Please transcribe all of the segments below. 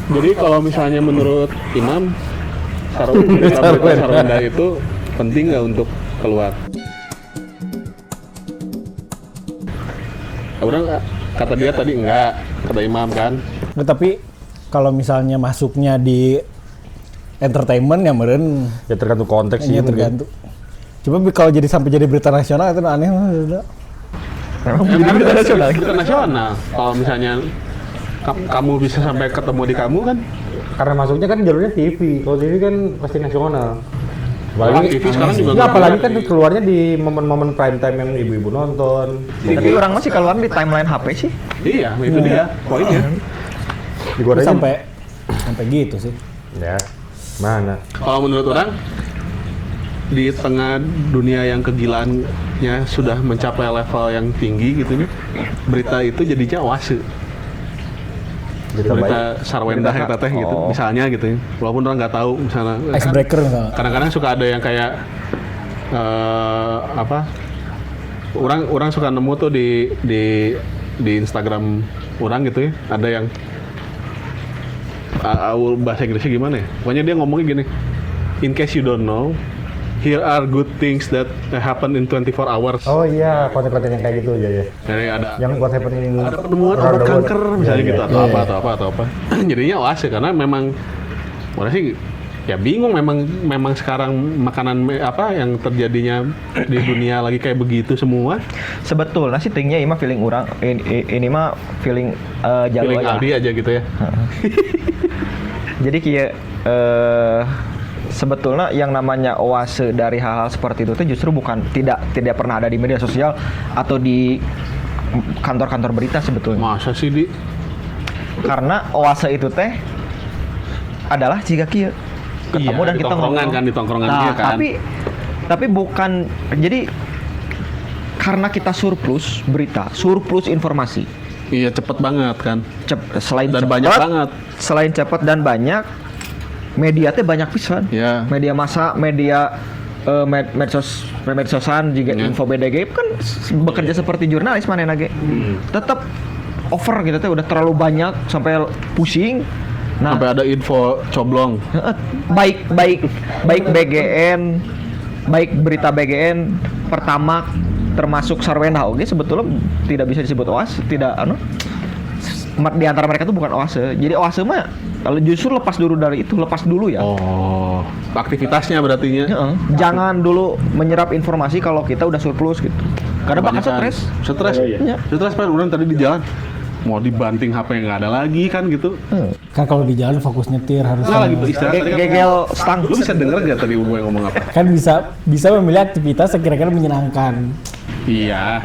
Jadi kalau misalnya menurut Imam, berita Sarwenda itu penting nggak untuk keluar? Orang kata dia tadi enggak, kata Imam kan. Nah, tapi kalau misalnya masuknya di entertainment ya meren Ya tergantung konteks sih. tergantung. Coba kalau jadi sampai jadi berita nasional itu aneh lah. Berita nasional. Kalau misalnya kamu bisa sampai ketemu di kamu kan? Karena masuknya kan jalurnya TV. Kalau TV kan pasti nasional. TV sekarang juga Enggak, apalagi kan keluarnya di momen-momen prime time yang ibu-ibu nonton. Tapi orang masih keluar di timeline HP sih. Iya, itu dia poinnya. Digorengin Sampai gitu sih. ya. Mana? Kalau menurut orang di tengah dunia yang kegilaannya sudah mencapai level yang tinggi gitu nih, berita itu jadinya oase. Berita Sarwenda yang teteh gitu, misalnya gitu ya. Walaupun orang nggak tahu misalnya. Icebreaker misalnya. Kadang-kadang suka ada yang kayak orang suka nemu tuh di Instagram orang gitu ya, ada yang bahasa Inggrisnya gimana ya? Pokoknya dia ngomongnya gini, in case you don't know, here are good things that happen in 24 hours. Oh iya, konten-konten yang kayak gitu aja ya. Jadi ada Yang happening ada penemuan obat kanker misalnya gitu atau apa. Jadinya oase karena memang orang sih ya bingung memang sekarang makanan apa yang terjadinya di dunia lagi kayak begitu semua. Sebetulnya sih tingnya ini mah feeling orang ini mah feeling Feeling jalur Aldi aja gitu ya. Jadi kayak sebetulnya yang namanya oase dari hal-hal seperti itu tuh justru bukan tidak pernah ada di media sosial atau di kantor-kantor berita sebetulnya. Masa sih di Karena oase itu teh adalah jika kieu ketemu dan kita ngobrol. Di tongkrongan Nah, dia kan. tapi bukan jadi karena kita surplus berita, surplus informasi. Iya cepet banget kan. Selain Dan cepet, banyak banget. Selain cepat dan banyak, media teh banyak pisan. Iya. Media massa, media medsosan juga Iya. info BDG kan bekerja seperti jurnalis manehna ge. Tetap over gitu teh udah terlalu banyak sampai pusing. Nah, Sampai ada info coblong. baik BGN, baik berita BGN, Pertamax termasuk Sarwenda oke sebetulnya tidak bisa disebut oase, tidak di antara mereka itu bukan oase. Jadi oase mah kalau justru lepas dulu ya. Oh, aktivitasnya berarti ya. Jangan dulu menyerap informasi kalau kita udah surplus gitu. Karena bakal stres. Stres. Iya. Stres kan orang tadi di jalan mau dibanting HP nggak ada lagi kan gitu. Kan kalau di jalan fokus nyetir harus Nggak lagi istirahat tadi kan. Gegel stang. Lu bisa denger nggak tadi gue ngomong apa? kan bisa memilih aktivitas yang kira-kira menyenangkan. Iya.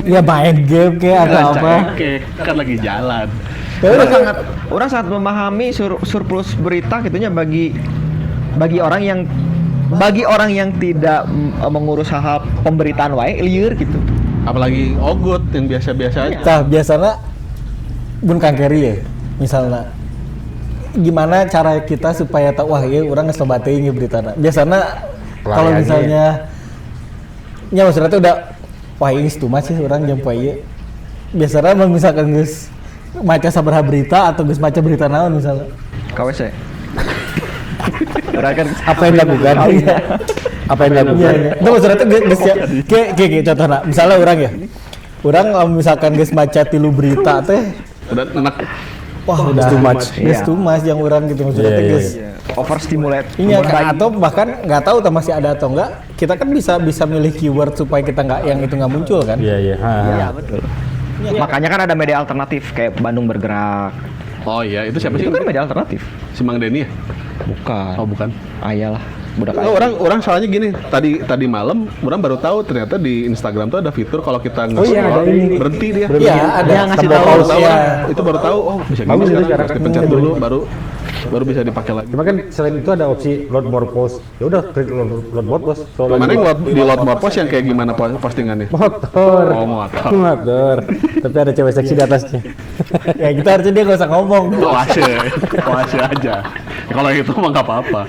Ya main game kayak atau apa. Oke, kan lagi jalan. Orang sangat memahami surplus berita gitunya bagi orang yang tidak mengurus hal-hal pemberitaan wae lieur gitu. Apalagi ogot yang biasa-biasa aja. Nah, biasanya bun kangkeri ya, misalnya gimana cara kita supaya tahu wah ya orang ngesobat teuing beritana. Biasanya kalau misalnya nya maksudnya tuh udah wah ini stumas sih orang jam poe. Biasanya misalkan geus maca sabaraha berita atau geus maca berita naon misalnya. KWC. Apa yang dilakukan? Apa yang dilakukan? Itu maksudnya tuh geus ya. Kayak contohnya, misalnya orang ya. Orang misalkan geus maca 3 berita teh Udah enak. wah udah too much yang orang gitu maksudnya teh geus Overstimulate. iya kan, atau bahkan nggak tahu tuh masih ada atau enggak, kita kan bisa milih keyword supaya kita nggak yang itu nggak muncul kan. Iya. Iya betul. Makanya kan ada media alternatif kayak Bandung Bergerak. Oh iya, itu siapa sih? Itu kan media alternatif. Si Mang Denny ya? Bukan. Oh bukan. Ayalah. Budak Oh, orang soalnya gini, tadi malam orang baru tahu ternyata di Instagram tuh ada fitur kalau kita ada ini. berhenti dia. Iya ada Dia ngasih tahu. ya. Itu baru tahu, oh bisa Bagus gini itu sekarang. cara Dipencet dulu baru bisa dipakai lagi. Cuma kan selain itu ada opsi load more post. Ya udah klik load more post. Kemarin di load more post yang kayak gimana postingannya? motor. Oh, motor. Motor. Tapi ada cewek seksi di atasnya. Ya kita harusnya dia nggak usah ngomong. Oase aja. Kalau itu mah nggak apa-apa.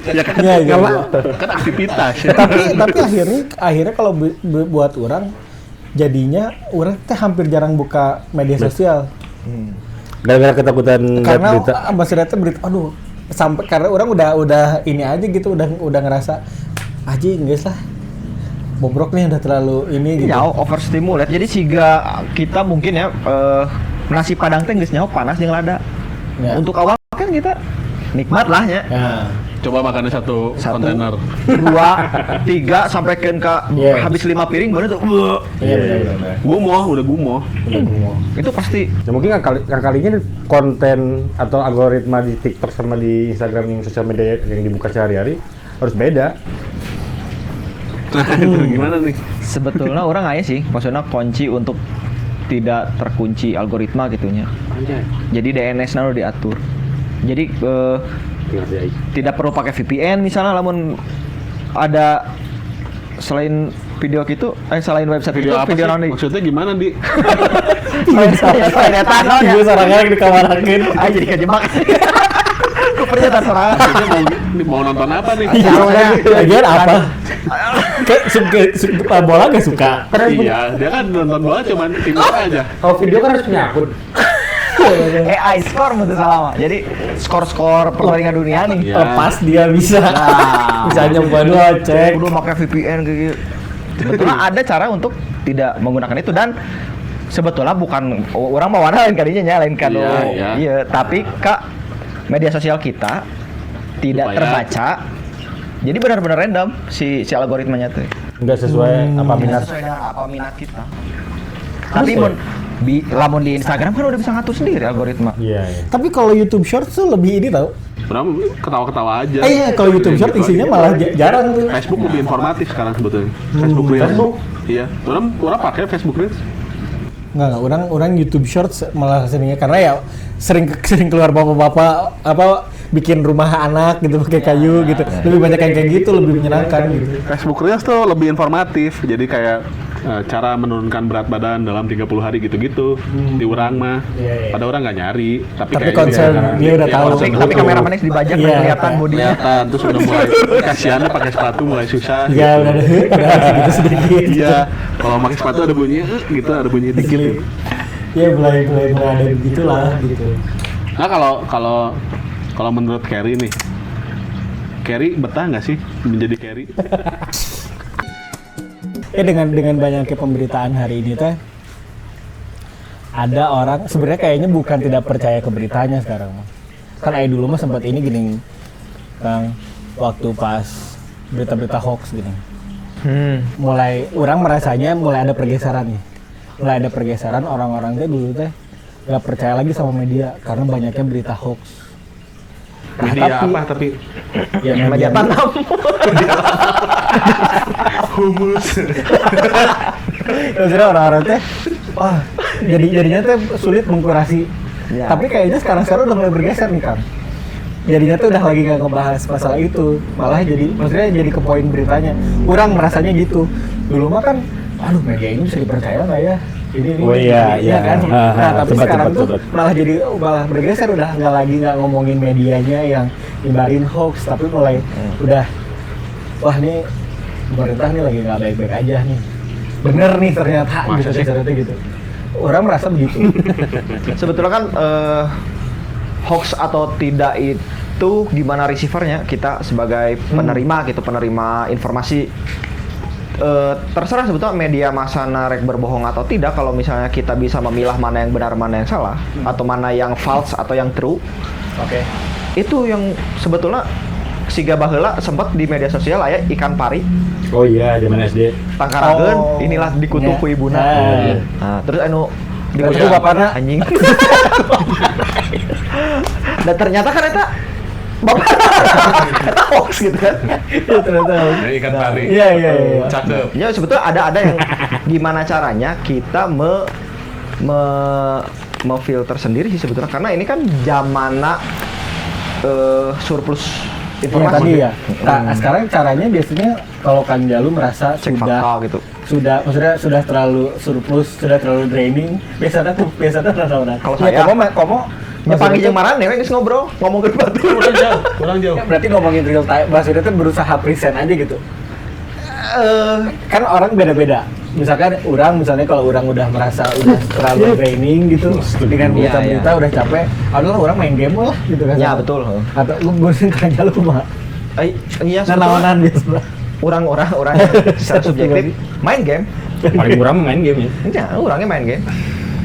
Ya kan, Iya. kan aktivitas ya. tapi akhirnya kalau buat orang jadinya orang teh hampir jarang buka media sosial. Gara-gara ketakutan lihat karena berita. maksudnya tuh berita aduh sampai karena orang udah ini aja gitu udah ngerasa aja guys lah bobrok nih udah terlalu ini gitu. Ya overstimulate. Jadi siga kita mungkin ya nasi padang teh geus nyaho panas jeung lada. Ya. Untuk awal kan kita nikmat lah ya. Ya. Coba makannya satu kontainer. 2, 3 sampai ke Yeah. habis 5 piring baru tuh. Iya benar. Udah gumoh. Itu pasti Ya mungkin yang kalinya konten atau algoritma di TikTok sama di Instagram yang sosial media yang dibuka sehari-hari harus beda. Nah, itu gimana nih? sebetulnya orang aja sih maksudnya kunci untuk tidak terkunci algoritma gitunya. Jadi DNS-nya udah diatur. Jadi tidak perlu pakai VPN misalnya lamun ada selain video gitu selain website itu Video apa video sih? naon deui? Maksudnya gimana, Di? Selain eta naon ya? Ibu sarangan di kamar angin. Ah jadi kejebak. Ku pernyataan sorangan. Maksudnya mau nonton apa nih? Lagian apa? Suka bola gak suka? Iya, dia kan nonton bola cuman timnas aja. Kalau video kan harus punya akun. AI score menurut salah mah. Jadi skor-skor pertandingan dunia nih. Iya. Lepas dia bisa. Nah. Bisa nyoba dulu cek. Udah pakai VPN kayak gitu. Sebetulnya ada cara untuk tidak menggunakan itu dan sebetulnya bukan orang mau lain kadinya nya lain kado. Iya. Iya, tapi Kak media sosial kita tidak Supaya- terbaca. Jadi benar-benar random si algoritmanya tuh. Enggak sesuai apa minat. Sesuai dengan apa minat kita. Tapi lamun di Instagram kan udah bisa ngatur sendiri algoritma. Iya, iya. Tapi kalau YouTube Shorts tuh lebih ini tau. Berapa ketawa-ketawa aja. Iya, kalau YouTube Short isinya malah jarang tuh. Facebook lebih informatif sekarang sebetulnya. Facebook Reels. Iya. Orang pakai Facebook Reels. Enggak, orang YouTube Shorts malah seringnya karena ya sering keluar bapak-bapak apa bikin rumah anak gitu pakai kayu gitu. Lebih banyak yang kayak gitu, lebih menyenangkan gitu. Facebook Reels tuh lebih informatif. Jadi kayak cara menurunkan berat badan dalam 30 hari gitu-gitu. Diurang mah. Iya, iya. Pada orang nggak nyari. Tapi Tapi kayak konsen dia udah tahu. Tapi kameramannya dibajak Iya. kelihatan bodinya. kelihatan terus udah mulai kasihannya pakai sepatu mulai susah. Ya udah ada sedikit. Iya. Kalau pakai sepatu ada bunyi gitu, ada bunyi dikit. Gitu. Ya mulai ada begitulah gitu. Nah kalau menurut Carrie nih, Carrie betah nggak sih menjadi Carrie? Dengan banyaknya pemberitaan hari ini teh ada orang sebenarnya kayaknya bukan tidak percaya ke beritanya sekarang. Kan dulu mah sempat ini gini Kang, waktu pas berita-berita hoax gini. Mulai orang merasanya mulai ada pergeseran nih. Mulai ada pergeseran orang-orang teh dulu teh nggak percaya lagi sama media karena banyaknya berita hoax. Nah, Media apa tapi? Ya, Media tanam. Humus. Maksudnya orang-orang teh, wah jadinya teh sulit mengkurasi. Ya. Tapi kayaknya sekarang udah mulai bergeser nih Kang. Jadinya tuh udah lagi nggak ngebahas masalah itu, malah maksudnya jadi ke poin beritanya. Kurang merasanya gitu. Dulu mah kan, aduh media ini bisa dipercaya nggak ya? Ini, Oh iya, iya. kan. Ah, Nah tapi sempat, sekarang tuh sempat. malah bergeser udah nggak ngomongin medianya yang nyebarin hoax, tapi mulai udah, wah nih pemerintah nih lagi nggak baik-baik aja nih. Bener nih ternyata Masa sih? ternyata gitu. Orang merasa begitu. Sebetulnya kan hoax atau tidak itu gimana receivernya kita sebagai penerima gitu, penerima informasi. Terserah sebetulnya media masa narek berbohong atau tidak. Kalau misalnya kita bisa memilah mana yang benar mana yang salah atau mana yang false atau yang true, Oke. itu yang sebetulnya siga baheula sempat di media sosial aya ikan pari Oh iya, zaman SD. tangkarageun Oh. inilah dikutu ku Ya. ibuna. Nah. Nah, terus anu Dikutu ku bapana. anjing. Dan ternyata kan eta bapak eta hoax gitu kan. Iya ternyata. Ya, ikan pari. Iya. Cakep. Ya sebetulnya ada yang gimana caranya kita memfilter sendiri sih sebetulnya karena ini kan zamana surplus Iya informasi tadi ya. Nah, sekarang caranya biasanya kalau Kang Jalu merasa cek fakta gitu. maksudnya sudah terlalu surplus, sudah terlalu draining. Biasanya nah. Kalau Ya, saya- komo Nyepangi jeung marane we geus ngobrol, ngomong ke batu. Kurang jauh. Ya, berarti ngomongin real time, maksudnya tuh berusaha present aja gitu. Kan orang beda-beda. misalkan misalnya kalau orang udah merasa udah terlalu draining gitu dengan berita-berita udah capek, adalah orang main game lah gitu kan. Ya betul. Atau gue sih tanya lu mah. Iya Nanawanan biasa. orang secara subjektif main game. Paling murah main game ya. Ya, orangnya main game.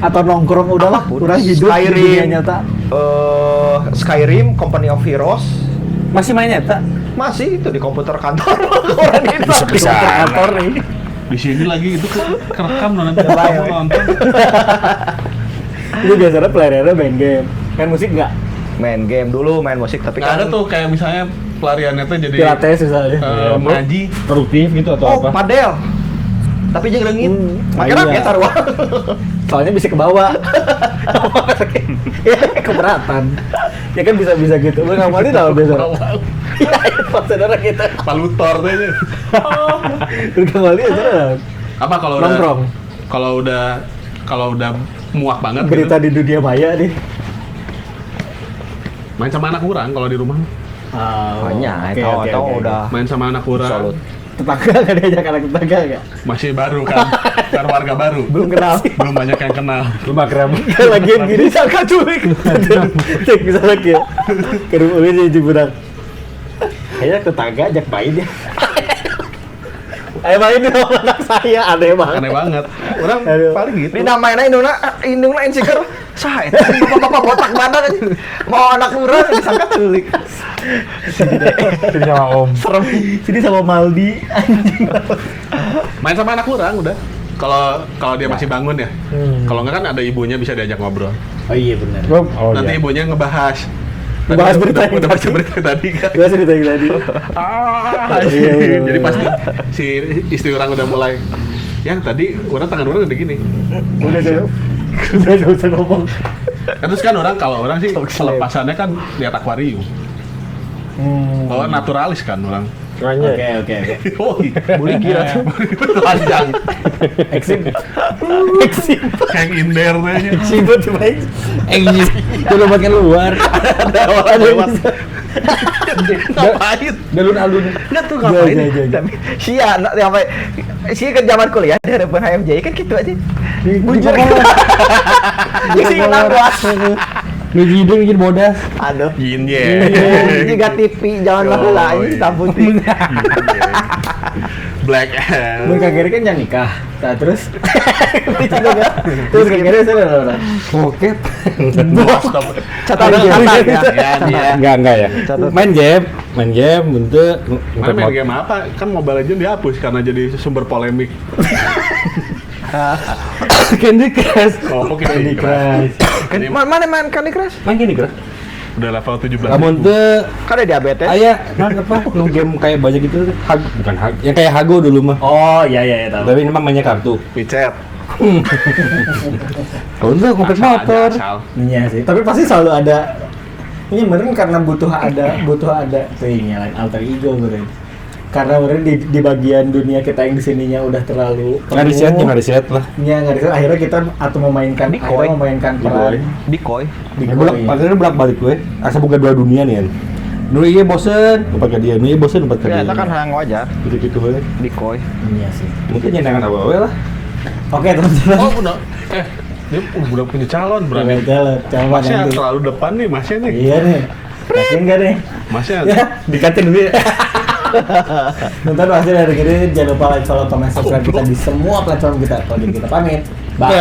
Atau nongkrong udah lah, orang hidup di dunia nyata. Skyrim, Company of Heroes, Masih main nyata? masih itu di komputer kantor. Orang itu Di kantor nih. Di sini lagi itu kerekam nanti kamu nonton. Itu biasanya playernya main game. Kan musik nggak? main game dulu, main musik, tapi Nggak ada kan tuh kayak misalnya pelariannya tuh jadi Pilates misalnya. ngaji. Produktif gitu atau oh apa? padel. Tapi jangan lengit. Makin iya. apa ya taruh. Soalnya bisa ke bawah. Ya keberatan. Ya kan bisa gitu. Lu nggak mau tahu biasa. Ya itu saudara kita. Palutor tuh ini. Lu nggak mau aja. Apa kalau udah Nongkrong. kalau udah muak banget Berita gitu, di dunia maya nih. main sama anak kurang kalau di rumah. Banyak, atau udah Main sama anak kurang. Salut. Tetangga nggak diajak anak tetangga nggak? Masih baru kan. Kan warga baru. Belum kenal. Belum banyak yang kenal. Lu makrem. Lagian gini sangka culik. Cek misalnya kayak ke rumah ini di budak. Kayaknya tetangga ajak main ya. Ayo main dong anak saya, aneh banget. Aneh banget. Orang Aduh. paling gitu. ini namanya indungna insiker sah itu bapak botak badan aja mau anak urang disangka tulik Jadi sama Om. Serem. Sini sama Maldi. Main sama anak kurang udah. Kalau dia masih bangun ya. Kalau nggak kan ada ibunya bisa diajak ngobrol. Oh iya benar. Oh Nanti iya. ibunya ngebahas. Ngebahas berita yang udah baca tadi. berita tadi kan. Gua cerita yang tadi. Iya, iya, Jadi iya. pas si istri orang udah mulai, yang tadi orang tangan orang udah gini. Udah usah ngomong. Kan terus kan kalau orang sih pelepasannya kan lihat akuarium. Oh naturalis kan orang. Makanya. Oke. Oh, boleh kira tuh panjang. Exim. Hang in there nya. Exim buat main. Exim. Itu makin luar. Ada yang bisa. Ngapain? Alun-alun. nggak tuh ngapain Iya. tapi sia sampai sia ke zaman kuliah di hadapan HMJ kan gitu aja bujur sih kenal buat Ngejidung ngejid bodas. aduh Yin ini gak TV jangan lah ini hitam putih Black Mun Kak Geri kan jangan nikah. Nah, terus terus Kak Geri saya ada. Oke. catatan ya Enggak ya. Main game bentuk Mana main game apa? Kan Mobile Legends dihapus karena jadi sumber polemik. Candy Crush. Oh, oke Candy Crush. mana main Candy Crush Main Candy Crush. Udah level 17. Lamun teu kan ada diabetes aya apa nu game kayak banyak gitu bukan yang kayak Hago dulu mah. Oh, iya tahu. Tapi ini mah mainnya kartu. Picet. Kalau enggak kompet motor. Asal. Iya sih, tapi pasti selalu ada. Ini meren karena butuh ada tuhnya lain alter ego meren. Karena meren di bagian dunia kita yang di sininya udah terlalu Nggak riset lah. Ya nggak riset. Akhirnya kita atau memainkan peran decoy Padahal bolak-balik gue. Asa buka dua dunia nih kan. Nu ieu bosen, tempat ka dia. Nu ieu bosen, tempat ka ya dia. itu kan hal yang wajar Gitu-gitu we. decoy Iya sih. Mungkin nyenangan awewe lah. Oke teman-teman. Oh, udah. Dia udah punya calon berarti. Coba Masnya nanti. terlalu depan nih, masnya nih. Iya nih. Yakin nggak nih? Masnya. Ya, dikatin dulu ya. Nonton hasil dari ini, jangan lupa like, follow, comment, subscribe kita di semua platform kita. Kalau kita pamit, bye.